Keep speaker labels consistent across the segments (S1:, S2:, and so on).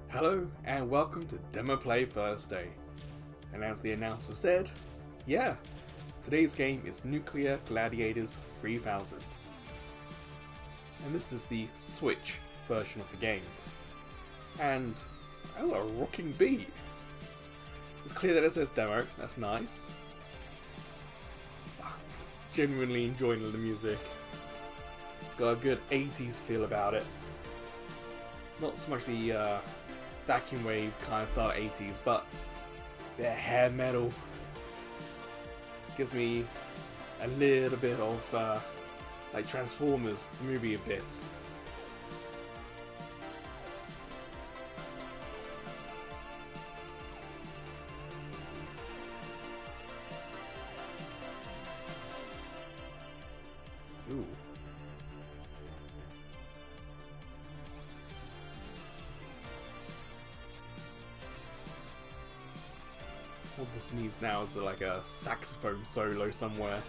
S1: Hello and welcome to Demo Play Thursday. And as the announcer said, yeah, today's game is Nuclear Gladiators 3000. And this is the Switch version of the game. And, oh, a rocking beat. It's clear that it says demo, that's nice. Genuinely enjoying the music. Got a good 80s feel about it. Not so much the vacuum wave kind of style 80s, but the hair metal gives me a little bit of like Transformers the movie a bit. Ooh. What this needs now is like a saxophone solo somewhere.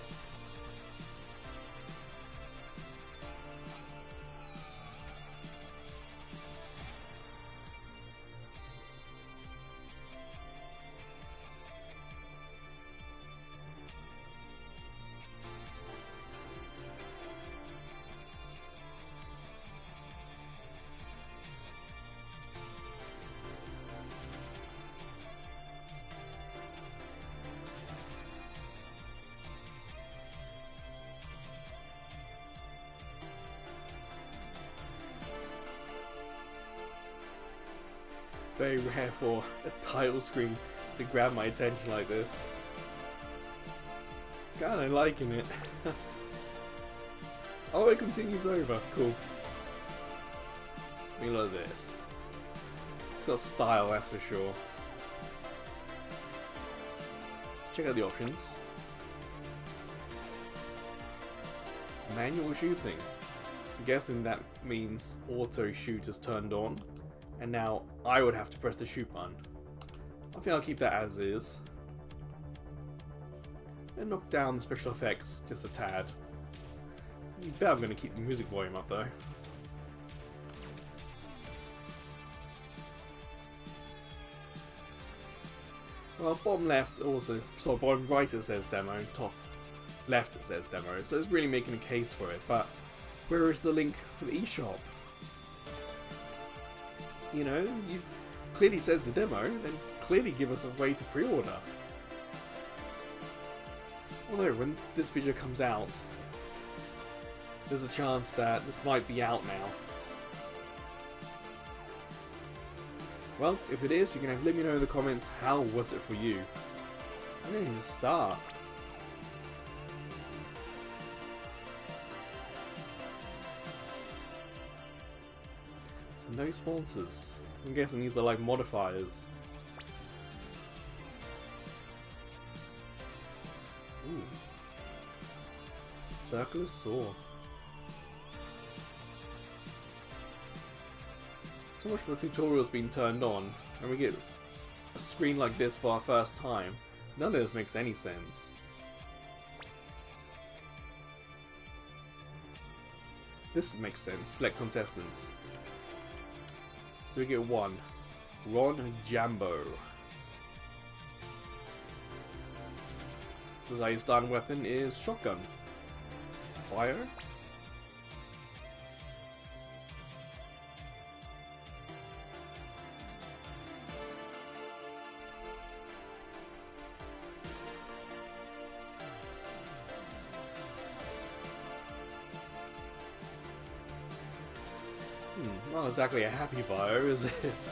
S1: Very rare for a title screen to grab my attention like this. Kinda liking it. Oh, it continues over. Cool. I mean, look at this. It's got style, that's for sure. Check out the options. Manual shooting. I'm guessing that means auto shoot is turned on. And now I would have to press the shoot button. I think I'll keep that as is. And knock down the special effects just a tad. You bet I'm going to keep the music volume up though. Well, bottom left also, so bottom right it says demo, top left it says demo, so it's really making a case for it, but where is the link for the eShop? You know, you clearly says the demo, then clearly give us a way to pre-order. Although, when this video comes out, there's a chance that this might be out now. Well, if it is, you can let me know in the comments how was it for you. I didn't even start. No sponsors. I'm guessing these are like modifiers. Ooh. Circular saw. So much for the tutorials being turned on, and we get a screen like this for our first time. None of this makes any sense. This makes sense. Select contestants. So we get one. Ron Jambo. The starting weapon is shotgun. Fire. Not exactly a happy bio, is it?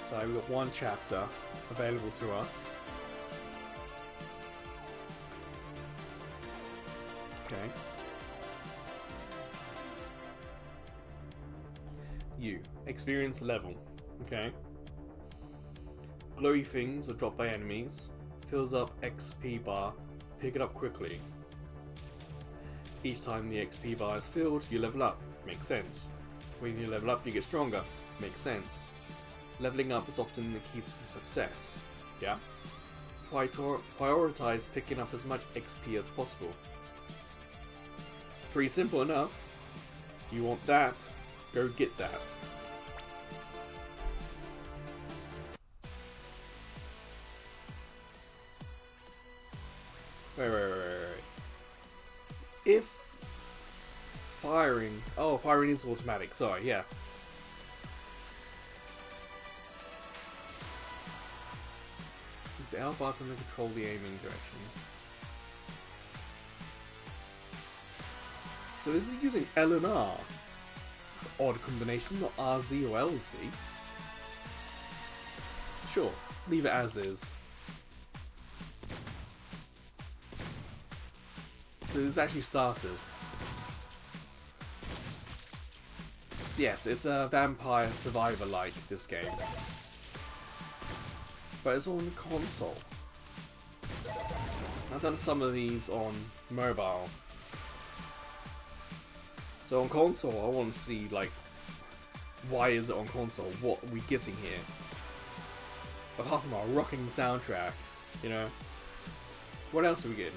S1: So we've got one chapter available to us. Okay. Experience level. Okay. Glowy things are dropped by enemies. Fills up XP bar. Pick it up quickly. Each time the XP bar is filled, you level up. Makes sense. When you level up, you get stronger. Makes sense. Leveling up is often the key to success. Yeah? Prioritize picking up as much XP as possible. Pretty simple enough. You want that, go get that. Wait. If firing... Oh, firing is automatic, sorry, yeah. Use the L button to control the aiming direction. So this is using L and R. It's an odd combination, not RZ or LZ. Sure, leave it as is. So this actually started. So yes, it's a vampire survivor-like, this game. But it's on console. I've done some of these on mobile. So on console, I want to see, like, why is it on console? What are we getting here? Apart from our rocking soundtrack, you know? What else are we getting?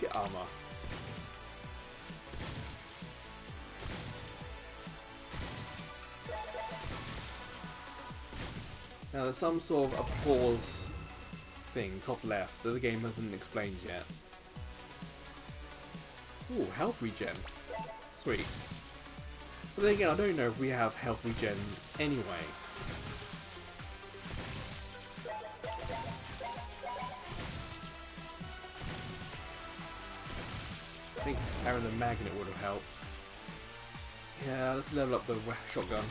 S1: Get armor. Now there's some sort of applause thing, top left, that the game hasn't explained yet. Ooh, health regen. Sweet. But then again, I don't know if we have health regen anyway. I think having the magnet would have helped. Yeah, let's level up the shotgun.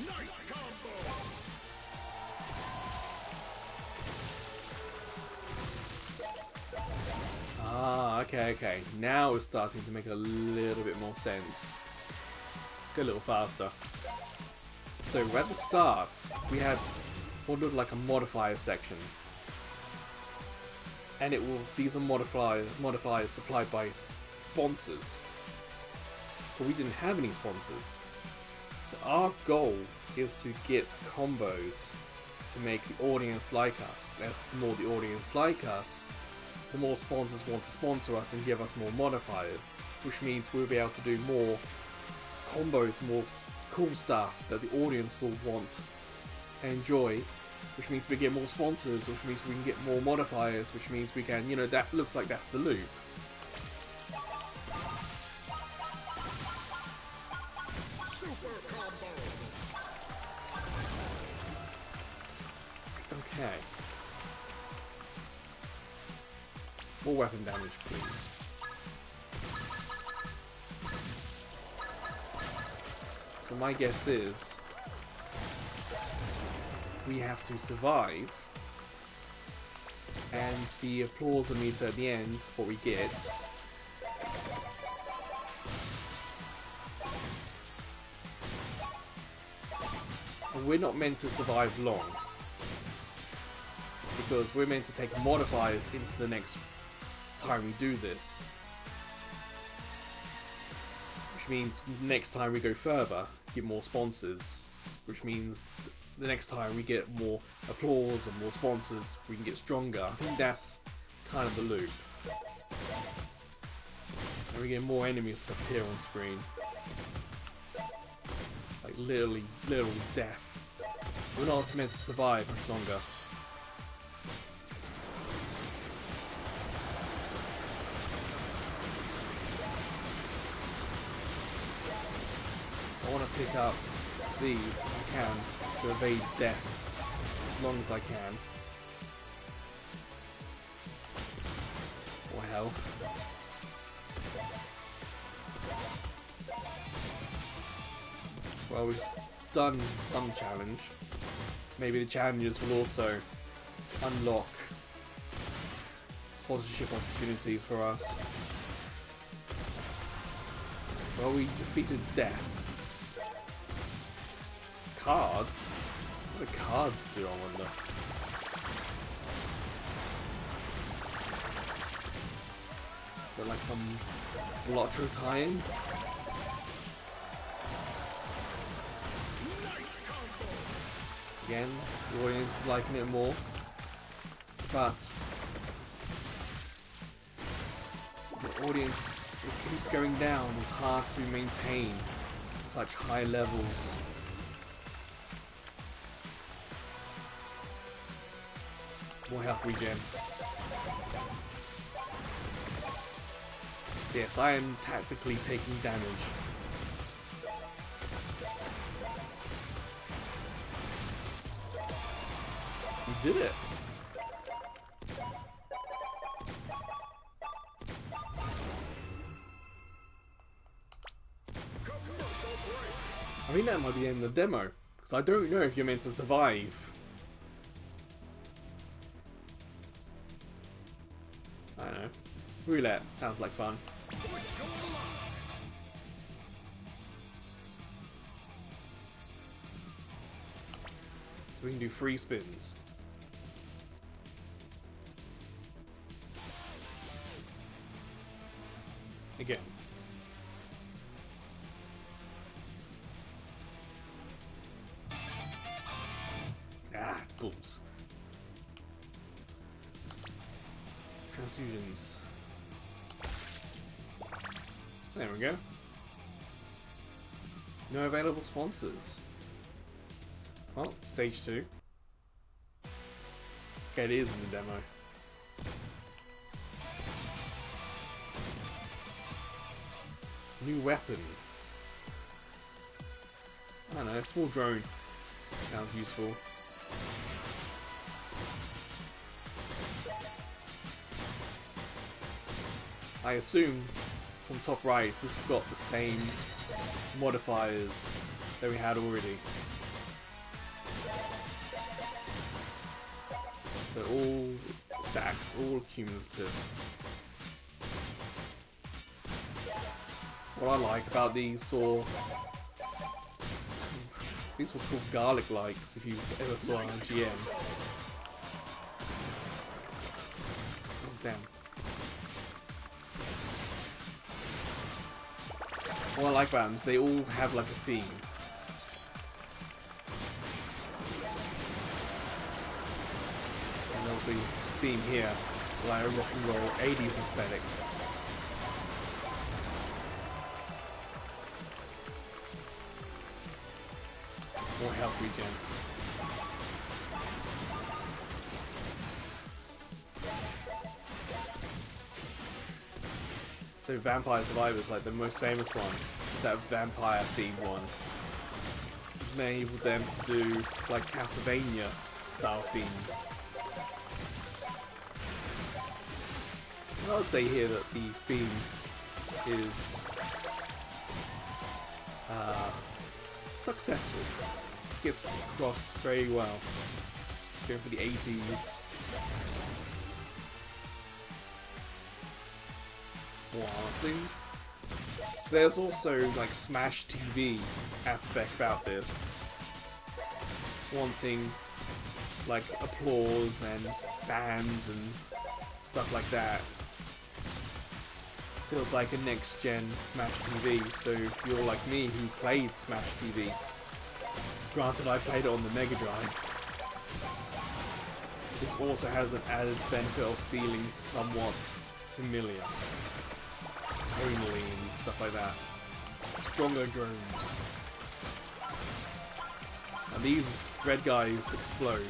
S2: Nice combo.
S1: Ah, okay. Now it's starting to make a little bit more sense. Let's go a little faster. So at the start, we had what looked like a modifier section. And it will. These are modifiers supplied by sponsors. But we didn't have any sponsors. So our goal is to get combos to make the audience like us. As the more the audience like us, the more sponsors want to sponsor us and give us more modifiers. Which means we'll be able to do more combos, more cool stuff that the audience will want and enjoy. Which means we get more sponsors, which means we can get more modifiers, which means we can, you know, that looks like that's the loop.
S2: Super combo.
S1: Okay. More weapon damage, please. So my guess is we have to survive, and the applause meter at the end, what we get, and we're not meant to survive long, because we're meant to take modifiers into the next time we do this, which means next time we go further, get more sponsors, which means the next time we get more applause and more sponsors, we can get stronger. I think that's kind of the loop. And we get more enemies appear on screen. Like literally death. So we're not meant to survive much longer. So I want to pick up these if I can, to evade death as long as I can. Or health. Well, we've done some challenge. Maybe the challenges will also unlock sponsorship opportunities for us. Well, we defeated death. Cards? What do cards do, I wonder? Is there like some lottery tie-in? Again, the audience is liking it more. But The audience, it keeps going down. It's hard to maintain such high levels. More health regen. So yes, I am tactically taking damage. You did it! I think that might be in the demo, because I don't know if you're meant to survive. I don't know. Roulette sounds like fun. So we can do 3 spins. Again. Ah, balls. Transfusions. There we go. No available sponsors. Well, stage 2. Okay, it is in the demo. New weapon. I don't know, a small drone. Sounds useful. I assume from top right we've got the same modifiers that we had already. So all stacks, all cumulative. What I like about these these were called garlic likes if you ever saw on GM. Oh damn. What I like about them is they all have like a theme. And obviously the theme here is like a rock and roll 80s aesthetic. More health regen. So Vampire Survivors, like the most famous one, is that vampire themed one. It enabled them to do like Castlevania style themes. And I would say here that the theme is successful. Gets across very well. Going for the 80s. More things. There's also like Smash TV aspect about this. Wanting like applause and fans and stuff like that. Feels like a next gen Smash TV, so if you're like me who played Smash TV, granted I played it on the Mega Drive, this also has an added benefit of feeling somewhat familiar, tonally and stuff like that. Stronger drones. And these red guys explode.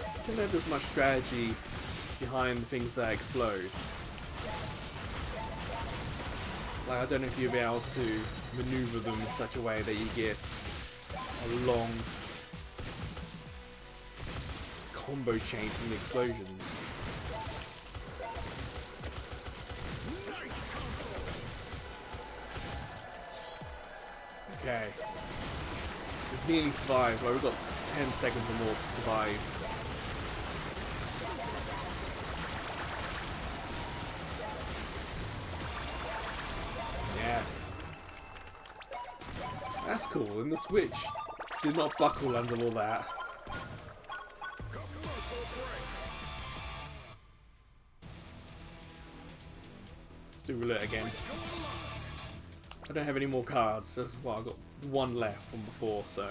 S1: I don't know if there's much strategy behind the things that explode. Like, I don't know if you'll be able to maneuver them in such a way that you get a long combo chain from the explosions. Okay. We've nearly survived. Well, we've got 10 seconds or more to survive. Yes. That's cool, and the Switch did not buckle under all that. do roulette again. I don't have any more cards. So, well, I've got one left from before, so.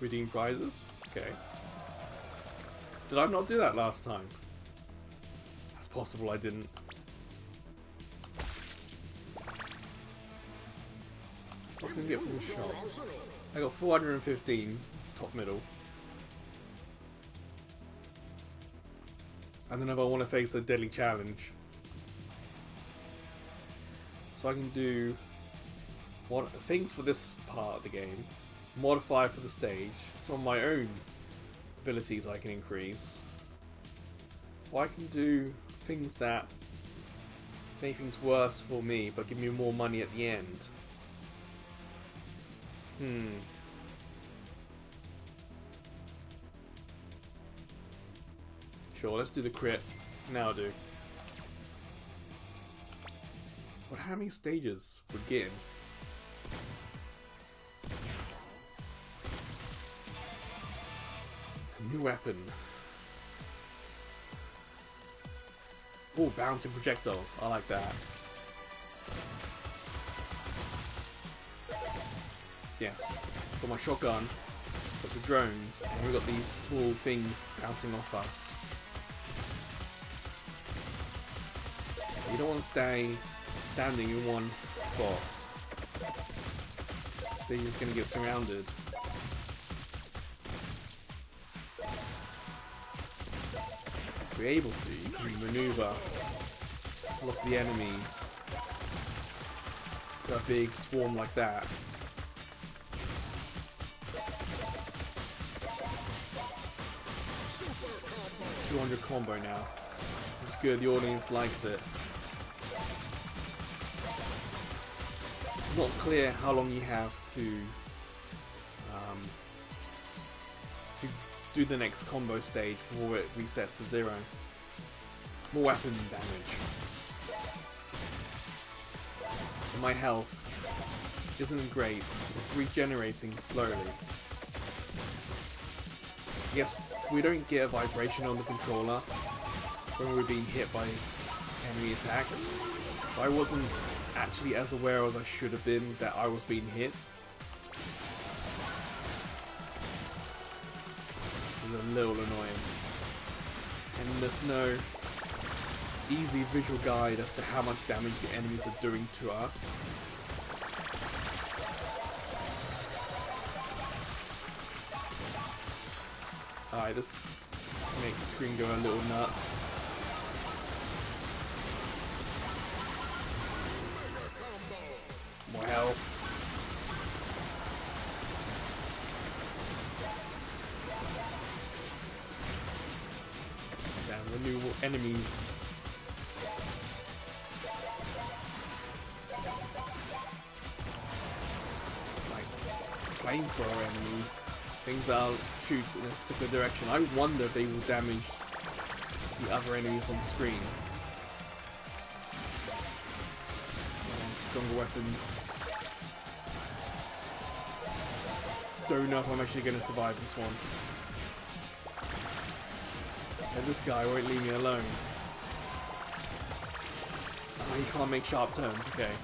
S1: Redeem prizes? Okay. Did I not do that last time? It's possible I didn't. What can I get from the shop? I got 415, top middle. And then if I want to face a deadly challenge. So I can do things for this part of the game. Modify for the stage. Some of my own abilities I can increase. Or I can do things that make things worse for me but give me more money at the end. Sure, let's do the crit. Now do. What? How many stages would get in? A new weapon. Oh, bouncing projectiles. I like that. Yes. Got my shotgun. Got the drones. And we've got these small things bouncing off us. You don't want to stay standing in one spot. So you're just going to get surrounded. If you're able to, you can maneuver lots of the enemies to a big swarm like that. $200 combo now. It's good, the audience likes it. Not clear how long you have to do the next combo stage before it resets to 0. More weapon damage. And my health isn't great. It's regenerating slowly. Yes, we don't get a vibration on the controller when we're being hit by enemy attacks. So I wasn't actually as aware as I should have been that I was being hit. This is a little annoying. And there's no easy visual guide as to how much damage the enemies are doing to us. Alright, this make the screen go a little nuts. More health. Damn, the new enemies. Like flamethrower enemies. Things that'll shoot in a particular direction. I wonder if they will damage the other enemies on the screen. Stronger weapons. Don't know if I'm actually going to survive this one. And this guy won't leave me alone. Oh, he can't make sharp turns, okay.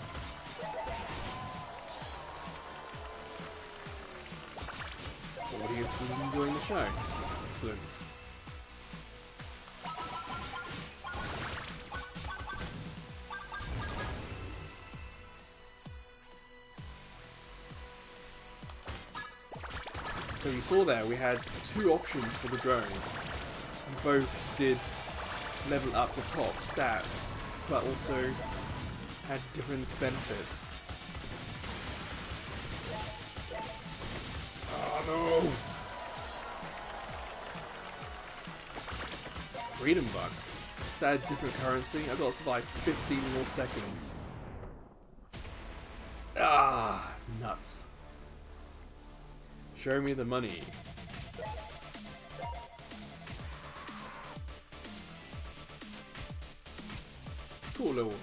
S1: Audience is enjoying the show. Excellent. So you saw there we had two options for the drone. And both did level up the top stat, but also had different benefits. Oh no! Freedom bucks. Is that a different currency? I've got to survive 15 more seconds. Ah, nuts. Show me the money. Cool little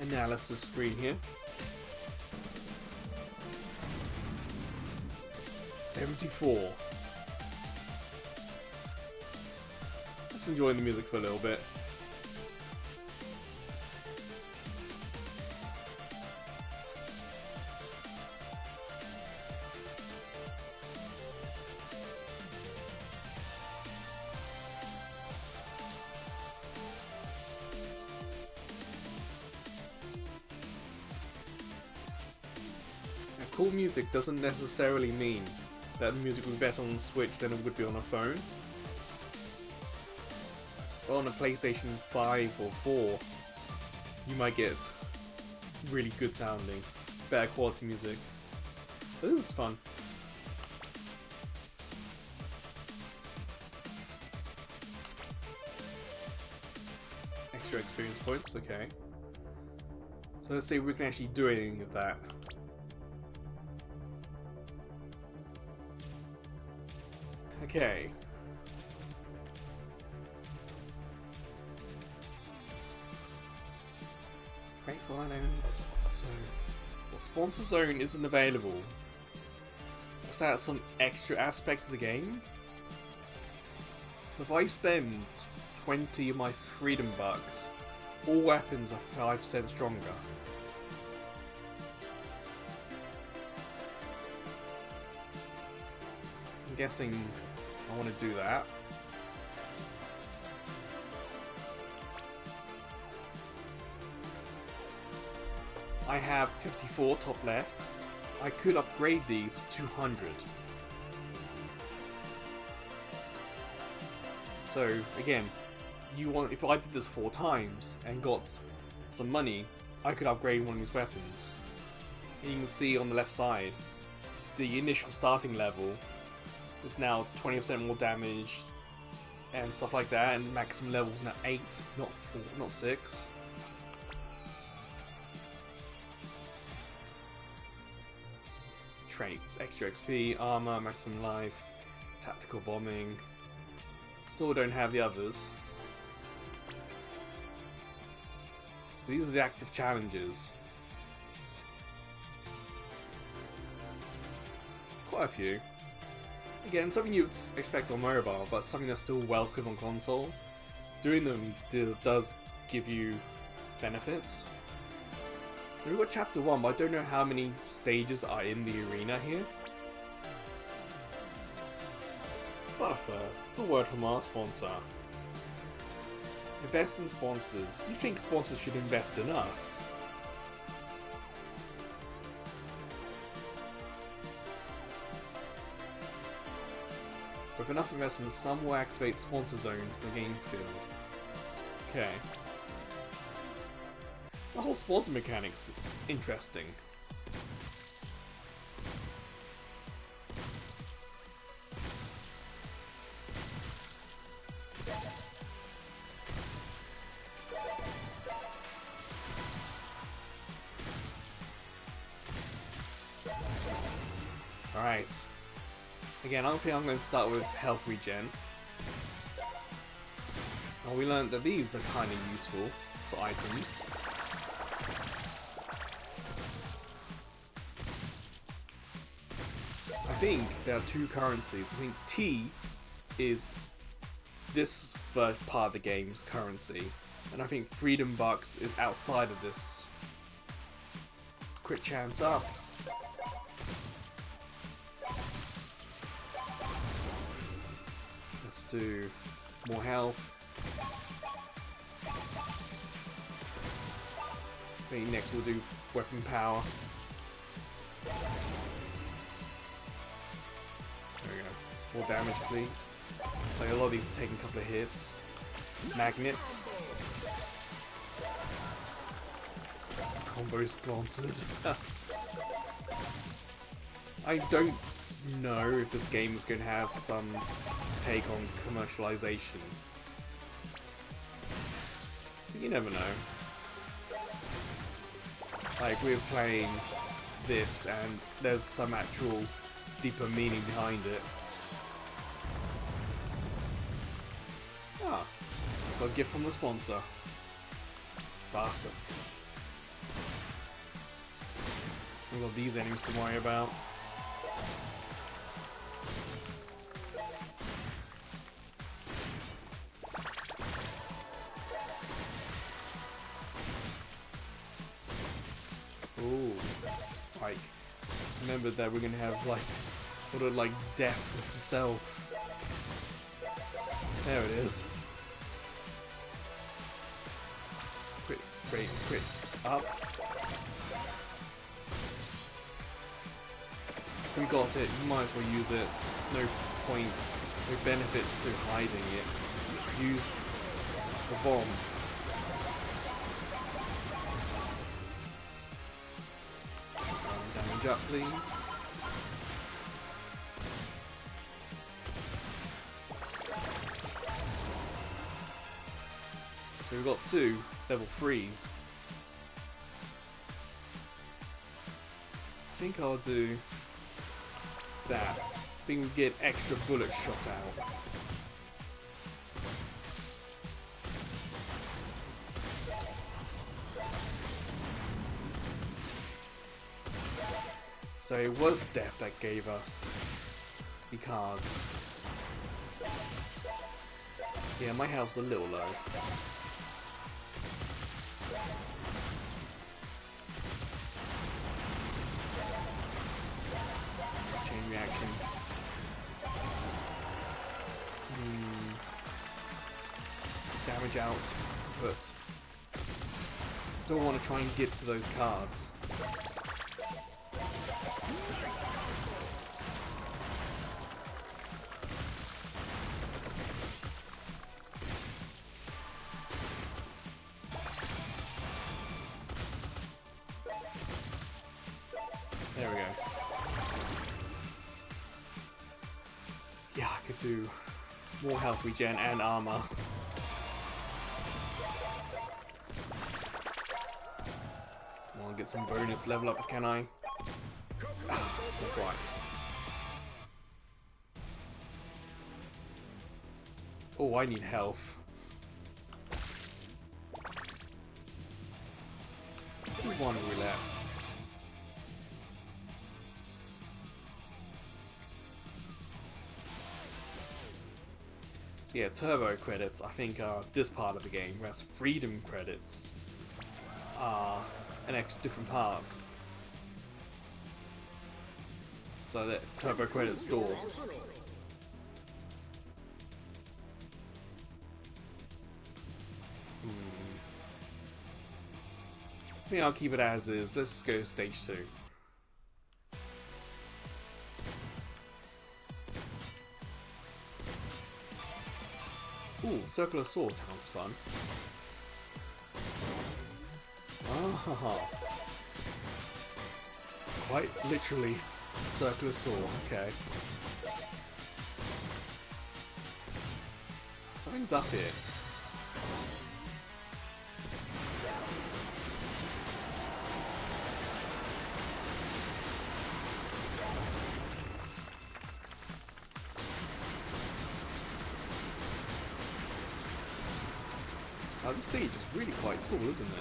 S1: analysis screen here. 74. Just enjoying the music for a little bit. Cool music doesn't necessarily mean that the music would be better on the Switch than it would be on a phone. But on a PlayStation 5 or 4, you might get really good sounding, better quality music. But this is fun. Extra experience points, okay. So let's see if we can actually do anything with that. Okay. Grateful items. So, well, Sponsor Zone isn't available. Is that some extra aspect of the game? If I spend 20 of my freedom bucks, all weapons are 5% stronger. I'm guessing I want to do that. I have 54 top left. I could upgrade these for 200. So again, if I did this 4 times and got some money, I could upgrade one of these weapons. And you can see on the left side, the initial starting level is now 20% more damage and stuff like that, and maximum level is now 8, not 4, not 6. Traits: extra XP, armor, maximum life, tactical bombing. Still don't have the others. So these are the active challenges. Quite a few. Again, something you'd expect on mobile, but something that's still welcome on console. Doing them does give you benefits. We've got Chapter 1, but I don't know how many stages are in the arena here. But first, a word from our sponsor. Invest in sponsors. You think sponsors should invest in us? With enough investment, some will activate sponsor zones in the game field. Okay. The whole sponsor mechanic's interesting. Alright. Again, I don't think I'm going to start with health regen. Well, we learned that these are kind of useful for items. I think there are 2 currencies. I think T is this part of the game's currency, and I think Freedom Bucks is outside of this. Crit chance up. Let's do more health. I think next we'll do weapon power. There we go. More damage, please. Like a lot of these are taking a couple of hits. Magnet. Combo sponsored. I don't know if this game is going to have some take on commercialization. But you never know. Like, we're playing this and there's some actual deeper meaning behind it. Ah, got a gift from the sponsor. Bastard. We've got these enemies to worry about. Pike. Just remember that we're gonna have like sort of like death himself. There it is. Crit, up. We got it, you might as well use it. There's no point, no benefit to hiding it. Use the bomb. Damage up, please. So we've got 2 level 3s. I think I'll do that. I think we get extra bullets shot out. So it was death that gave us the cards. Yeah, my health's a little low. Chain reaction. Damage out, but still want to try and get to those cards. There we go. Yeah, I could do more health regen and armor. Come on, get some bonus level up, can I? Ah, not quite. Oh, I need health. One roulette. So yeah, turbo credits I think are this part of the game, whereas freedom credits are an extra different part. So that turbo credit store. I think I'll keep it as is. Let's go stage 2. Ooh, circular sword sounds fun. Ah, quite literally, circular sword. Okay. Something's up here. This stage is really quite tall, isn't it?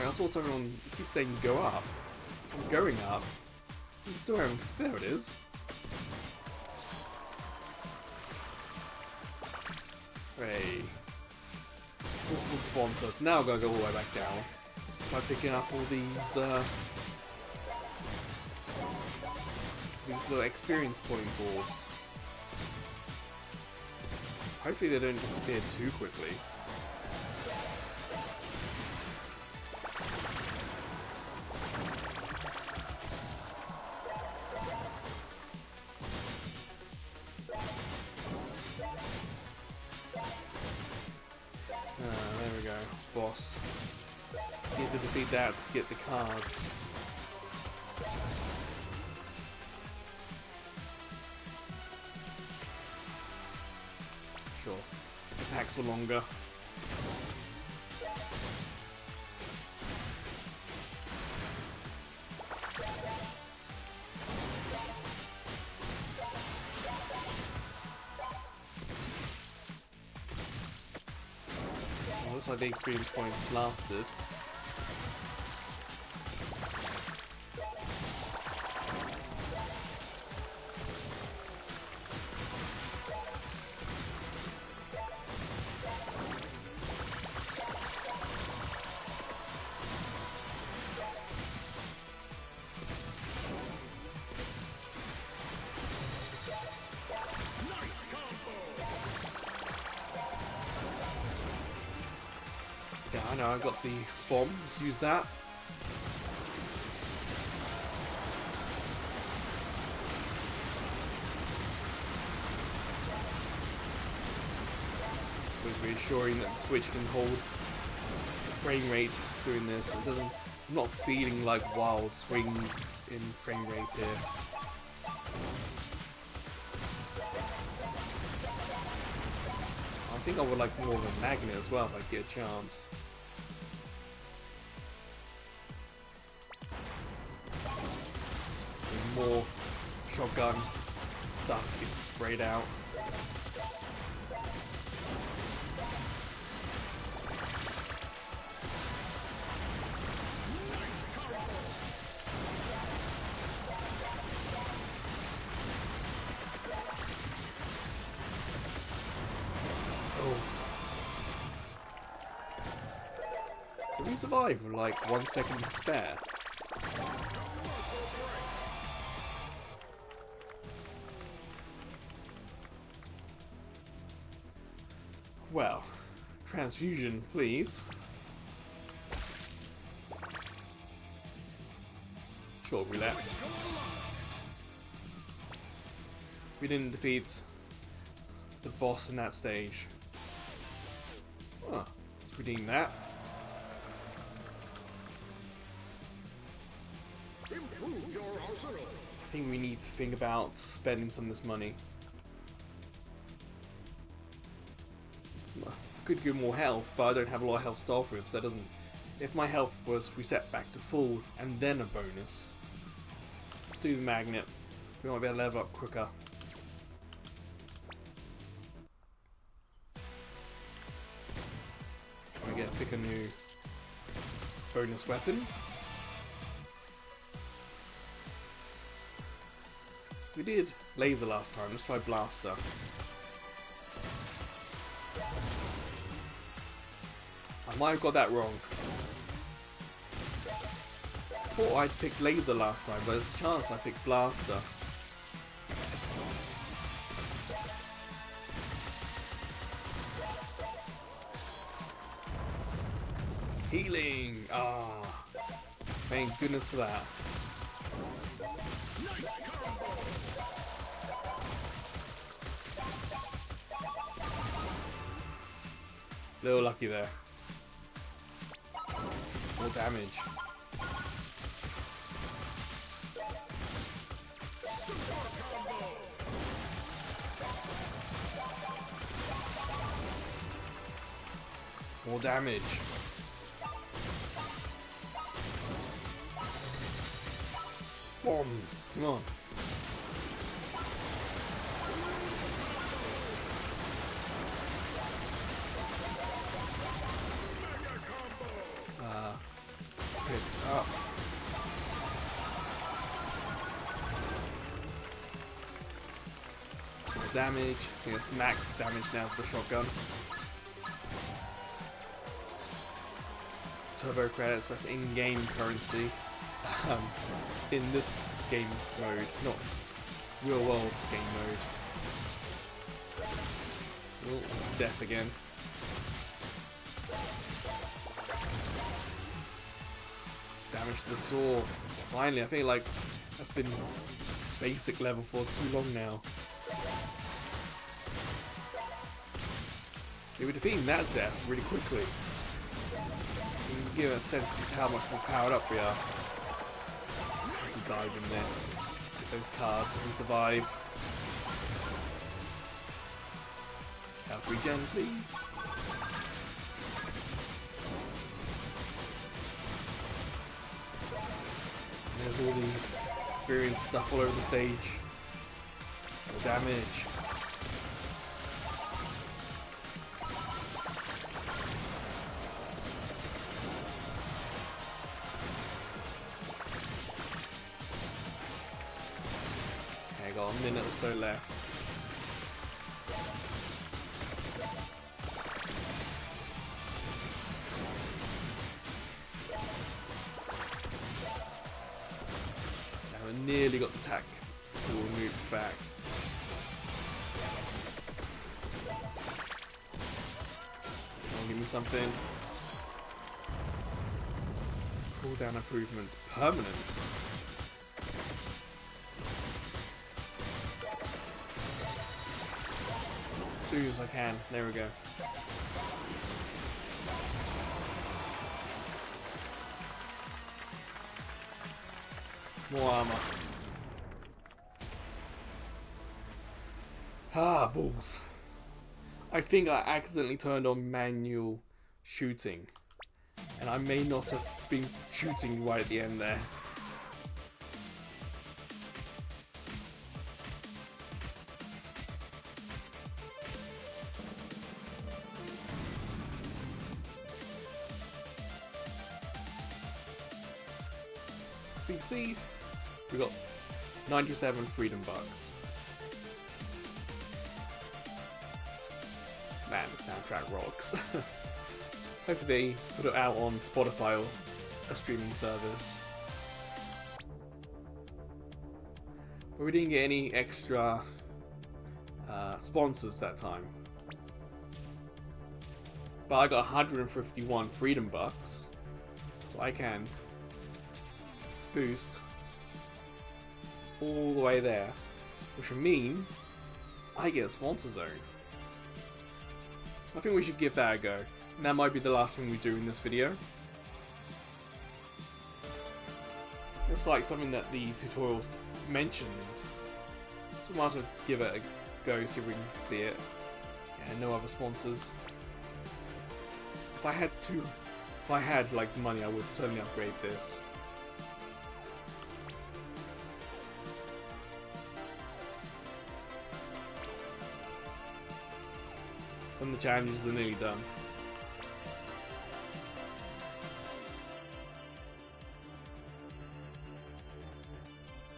S1: I saw someone keep saying go up. So I'm going up. I'm still having. There it is. Hooray. Good sponsors. Now I'm gonna go all the way back down by picking up all these little experience point orbs. Hopefully they don't disappear too quickly. There we go. Boss. Need to defeat that to get the cards. Sure. Attacks for longer. Well, looks like the experience points lasted. I know, I got the bombs, use that. Was reassuring that the Switch can hold the frame rate doing this. It doesn't, I'm not feeling like wild swings in frame rate here. I think I would like more of a magnet as well if I get a chance. Some more shotgun stuff gets sprayed out. Did we survive with like 1 second to spare? Well, transfusion, please. Short roulette. We didn't defeat the boss in that stage. Huh, let's redeem that.
S2: Improve your arsenal.
S1: I think we need to think about spending some of this money. I could give more health, but I don't have a lot of health to start with, so that doesn't... If my health was reset back to full and then a bonus, let's do the magnet. We might be able to level up quicker. I get to pick a new bonus weapon. We did laser last time, let's try blaster. I might have got that wrong. I thought I'd picked laser last time, but there's a chance I picked blaster. Healing! Ah, thank goodness for that.
S2: Nice combo.
S1: Little lucky there. More damage.
S2: Super combo.
S1: More damage. Bombs! Come on. Hit up. More damage. I think it's max damage now for the shotgun. Turbo credits, that's in-game currency. In this game mode, not real world game mode. Oh, death again. Damage to the sword. Finally, I feel like that's been basic level for too long now. See, we're defeating that death really quickly. You can give a sense of how much more powered up we are. To dive in there. Get those cards if we survive. Health regen, please. There's all these experience stuff all over the stage. More damage. Okay, got a minute or so left. Nearly got the tack tool moved back. Come on, give me something. Cooldown improvement permanent. As soon as I can. There we go. More armor. Ah, balls. I think I accidentally turned on manual shooting. And I may not have been shooting right at the end there. You can see we got 97 freedom bucks. Man, the soundtrack rocks. Hopefully they put it out on Spotify or a streaming service. But we didn't get any extra sponsors that time. But I got 151 freedom bucks, so I can boost all the way there, which would mean I get a sponsor zone. So I think we should give that a go. And that might be the last thing we do in this video. It's like something that the tutorials mentioned, so we might as well give it a go, see if we can see it. Yeah, no other sponsors. If I had like money, I would certainly upgrade this. Some of the challenges are nearly done.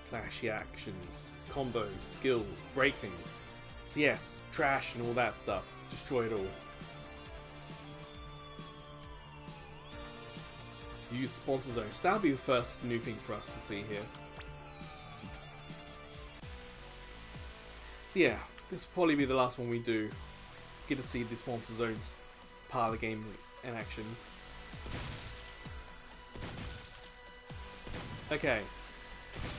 S1: Flashy actions, combos, skills, break things. So yes, trash and all that stuff. Destroy it all. Use sponsor zones. That'll be the first new thing for us to see here. So yeah, this will probably be the last one we do. Get to see the sponsor zones part of the game in action. Okay,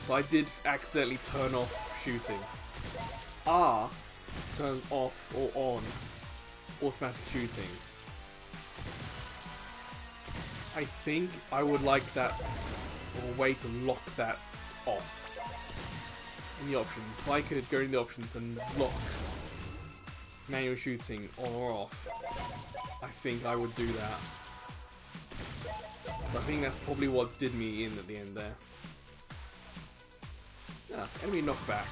S1: so I did accidentally turn off shooting. R turns off or on automatic shooting. I think I would like that, or a way to lock that off in the options. If I could go in the options and lock manual shooting on or off, I think I would do that. So I think that's probably what did me in at the end there. Ah, enemy knockback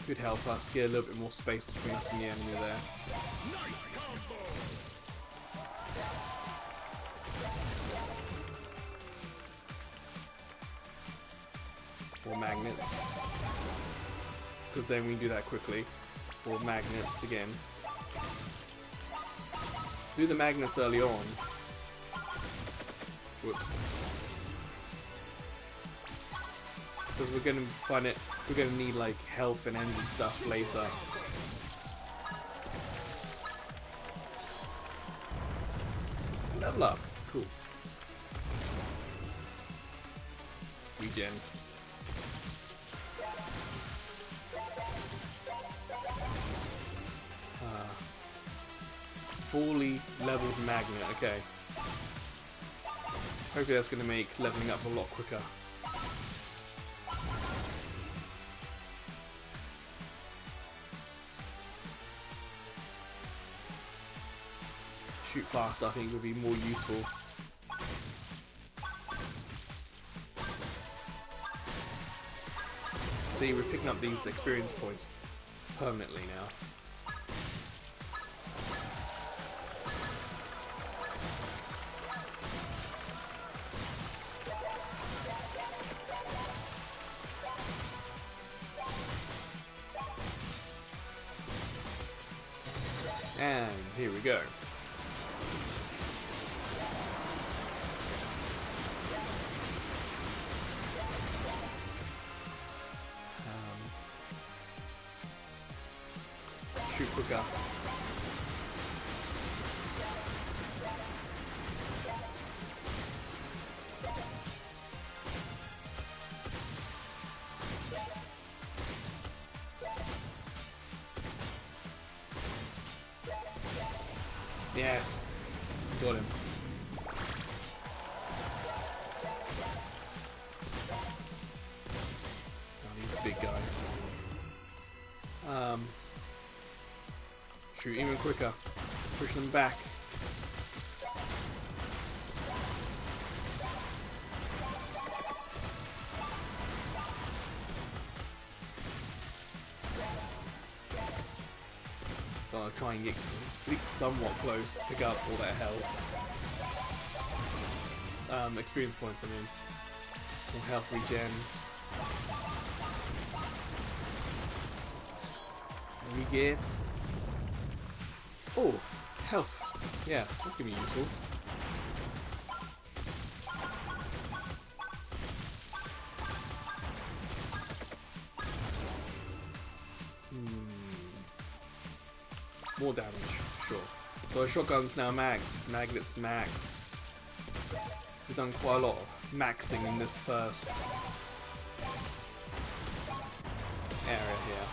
S1: could help us get a little bit more space between us and the enemy there.
S2: Nice combo.
S1: Or magnets, because then we can do that quickly. Or magnets again. Do the magnets early on. Whoops. Because we're gonna find it. We're gonna need like health and energy stuff later. Level up. Cool. Regen. Fully leveled magnet, okay. Hopefully that's going to make leveling up a lot quicker. Shoot fast, I think, would be more useful. See, we're picking up these experience points permanently now. And here we go. Shoot quicker. Yes. Got him. Oh, these big guys. Shoot even quicker. Push them back. Gotta try and get at least somewhat close to pick up all that health. Experience points, I mean. More health regen. And we get... Oh, health. Yeah, that's gonna be useful. More damage, sure. So our shotgun's now max. Magnets max. We've done quite a lot of maxing in this first area here.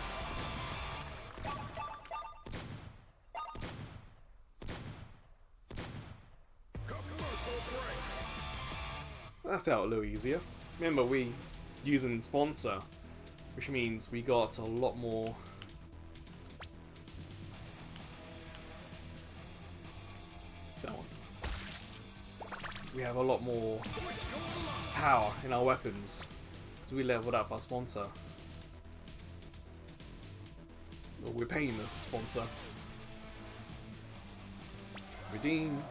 S1: That felt a little easier. Remember, we using sponsor, which means we got a lot more. That one. We have a lot more power in our weapons because we leveled up our sponsor. Well, we're paying the sponsor. Redeem.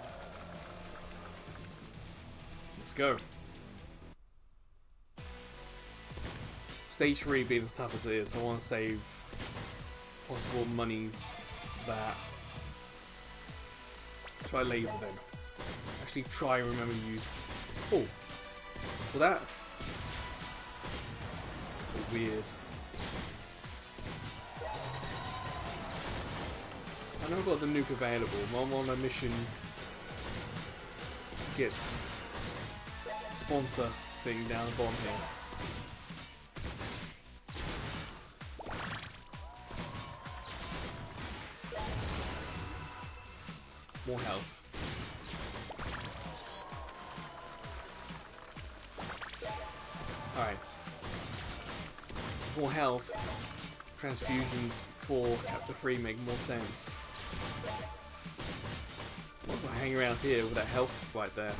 S1: Let's go. Stage 3 being as tough as it is, I want to save possible monies for that. Try laser then. Actually try and remember to use... Oh! So that... So weird. I know I've got the nuke available, but I'm on a mission to get sponsor thing down the bottom here. More health. Alright. More health. Transfusions for Chapter 3 make more sense. What if I hang around here with that health right there?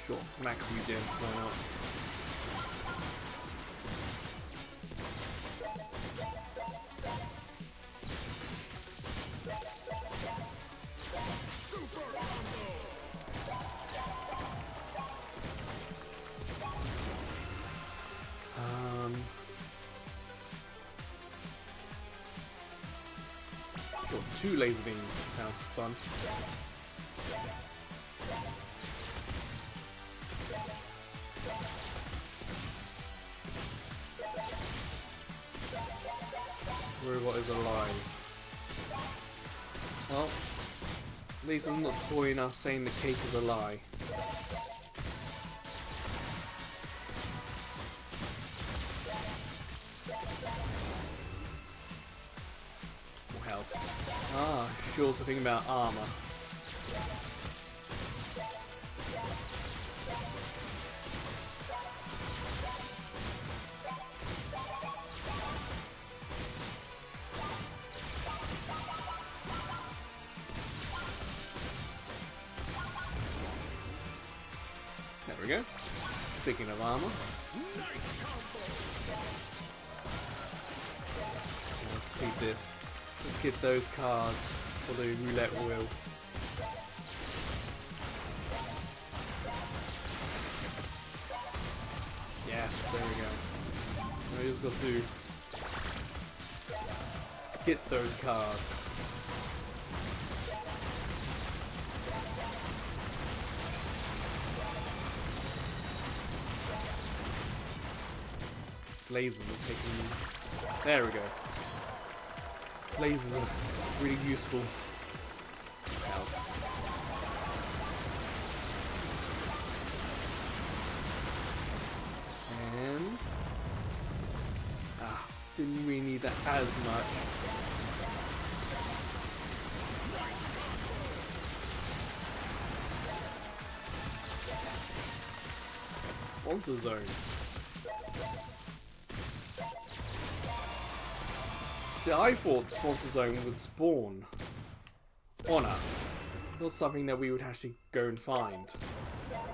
S1: Sure, max regen, why not? Sure, 2 laser beams sounds fun. Robot is alive. Well, at least I'm not toying us saying the cake is a lie. More health. Ah, she's also thinking about armor. There we go. Speaking of armor. Let's defeat this. Let's get those cards for the roulette wheel. Yes, there we go. Now we just got to get those cards. Lasers are taking... There we go. Lasers are really useful. Ow. need that as much. Sponsor zone. See, I thought the sponsor zone would spawn on us. Not something that we would actually go and find.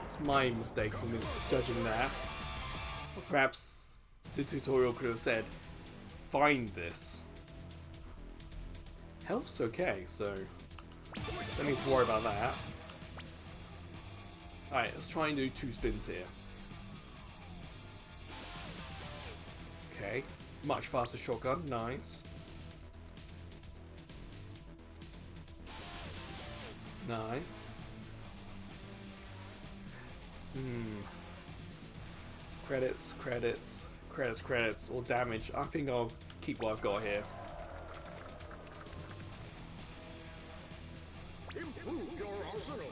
S1: It's my mistake for misjudging that. Or perhaps the tutorial could have said, find this. Health's okay, so don't need to worry about that. Alright, let's try and do 2 spins here. Okay, much faster shotgun, nice. Nice. Credits, credits, credits, credits, or damage. I think I'll keep what I've got here.
S2: Improve your arsenal.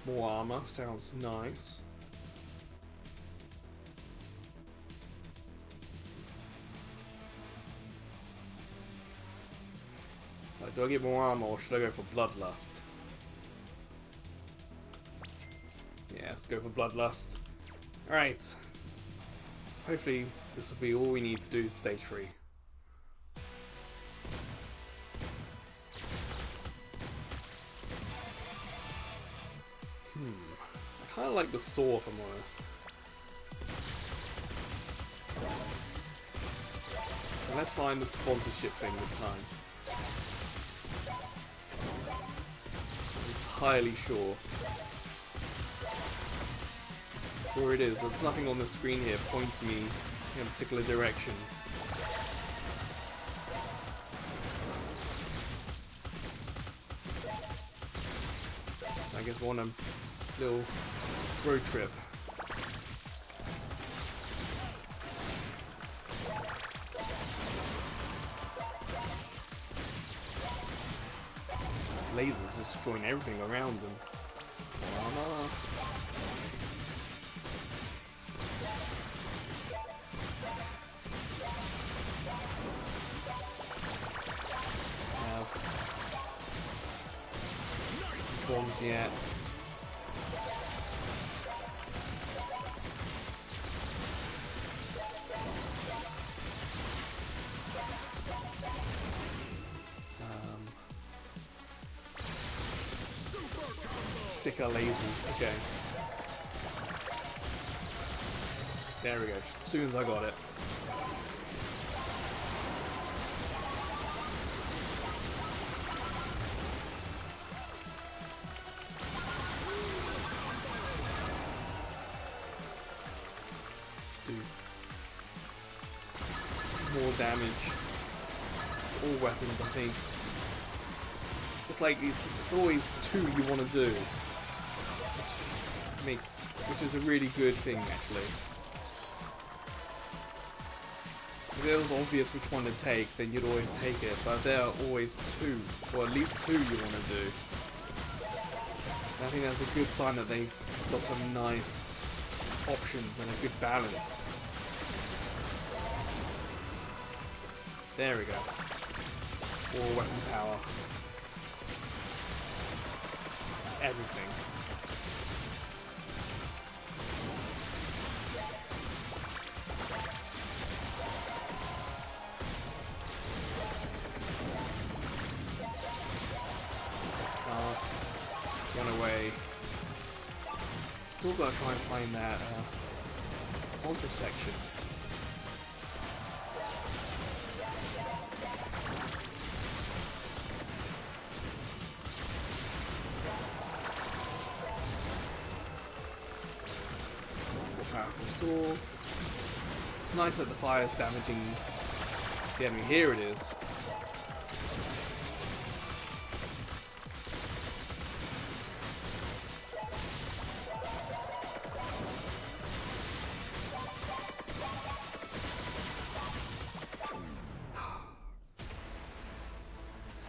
S1: More armor, sounds nice. Like, do I get more armor or should I go for Bloodlust? Yeah, let's go for Bloodlust. Alright. Hopefully this will be all we need to do to stage 3. I kinda like the saw, if I'm honest. And let's find the sponsorship thing this time. I'm entirely sure. Sure it is. There's nothing on the screen here pointing me in a particular direction. I guess we're on a little road trip. Lasers just destroying everything around them. Now, bombs yet. Thicker lasers, okay. There we go, as soon as I got it. Do more damage to all weapons, I think. It's like, it's always 2 you want to do. Which is a really good thing, actually. If it was obvious which one to take, then you'd always take it. But there are always 2, or at least 2 you want to do. And I think that's a good sign that they've got some nice options and a good balance. There we go. More weapon power. Everything. Run away. Still gotta try and find that sponsor section. Powerful sword. It's nice that the fire is damaging. Yeah, I mean, here it is.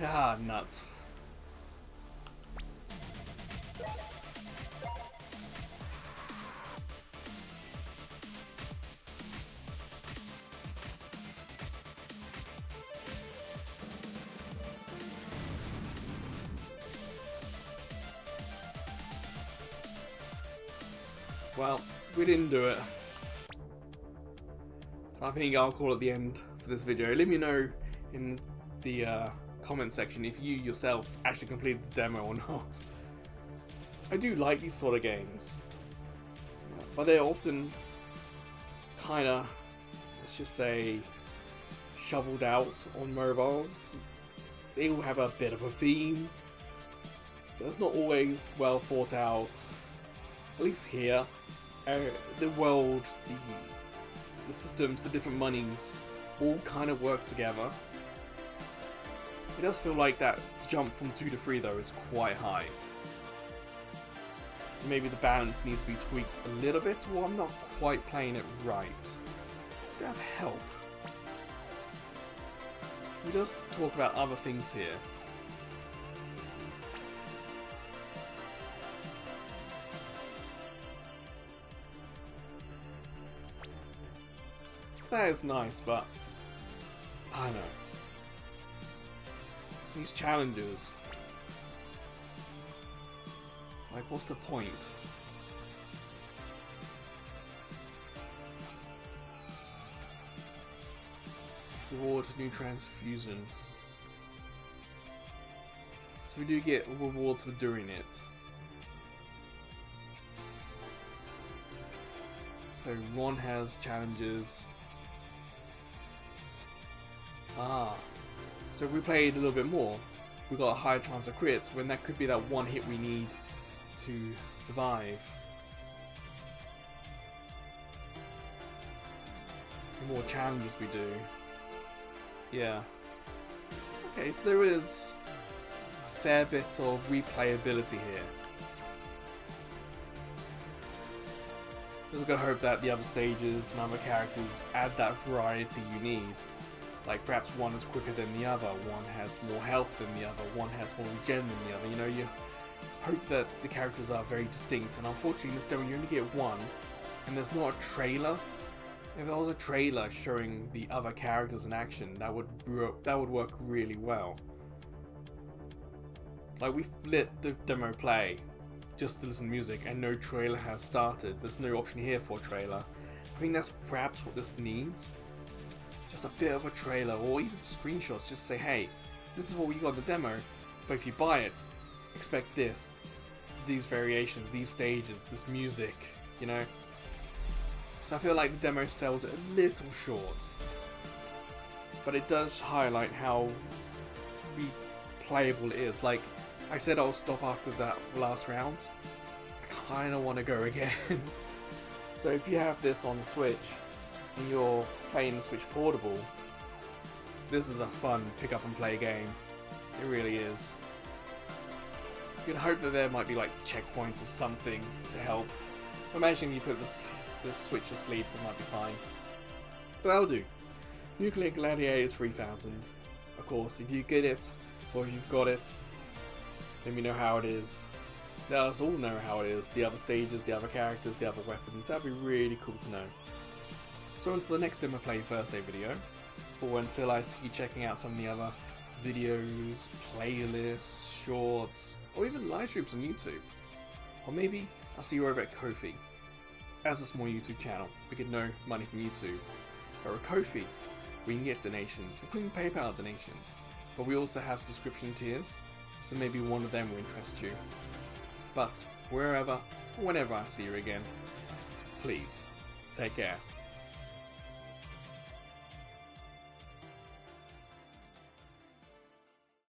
S1: Ah, nuts. Well, we didn't do it. So I think I'll call it the end for this video. Let me know in the comment section if you yourself actually completed the demo or not. I do like these sort of games, but they're often kind of, let's just say, shoveled out on mobiles. They all have a bit of a theme, but it's not always well thought out. At least here, the world, the systems, the different monies all kind of work together. It does feel like that jump from 2 to 3 though is quite high. So maybe the balance needs to be tweaked a little bit, or I'm not quite playing it right. Do I have help? He does talk about other things here. So that is nice, but I don't know. These challenges. Like, what's the point? Reward new transfusion. So we do get rewards for doing it. So Ron has challenges. So if we played a little bit more, we got a higher chance of crits, when that could be that one hit we need to survive. The more challenges we do. Yeah. Okay, so there is a fair bit of replayability here. Just gotta hope that the other stages and other characters add that variety you need. Like perhaps one is quicker than the other, one has more health than the other, one has more regen than the other. You know, you hope that the characters are very distinct, and unfortunately in this demo you only get one, and there's not a trailer. If there was a trailer showing the other characters in action, that would work really well. Like, we've let the demo play just to listen to music, and no trailer has started. There's no option here for a trailer. I think that's perhaps what this needs. Just a bit of a trailer, or even screenshots. Just say, hey, this is what we got in the demo, but if you buy it, expect this, these variations, these stages, this music, you know? So I feel like the demo sells it a little short, but it does highlight how replayable it is. Like I said, I'll stop after that last round. I kind of want to go again. So if you have this on the Switch and you're playing the Switch Portable, this is a fun pick up and play game. It really is. You can hope that there might be like checkpoints or something to help. Imagine you put the Switch asleep, it might be fine. But that'll do. Nuclear Gladiators 3000. Of course, if you get it, or if you've got it, let me know how it is. Let us all know how it is. The other stages, the other characters, the other weapons. That'd be really cool to know. So until the next Demo Play Thursday video, or until I see you checking out some of the other videos, playlists, shorts, or even live streams on YouTube. Or maybe I'll see you over at Ko-fi. As a small YouTube channel, we get no money from YouTube. But with Ko-fi, we can get donations, including PayPal donations. But we also have subscription tiers, so maybe one of them will interest you. But wherever or whenever I see you again, please take care.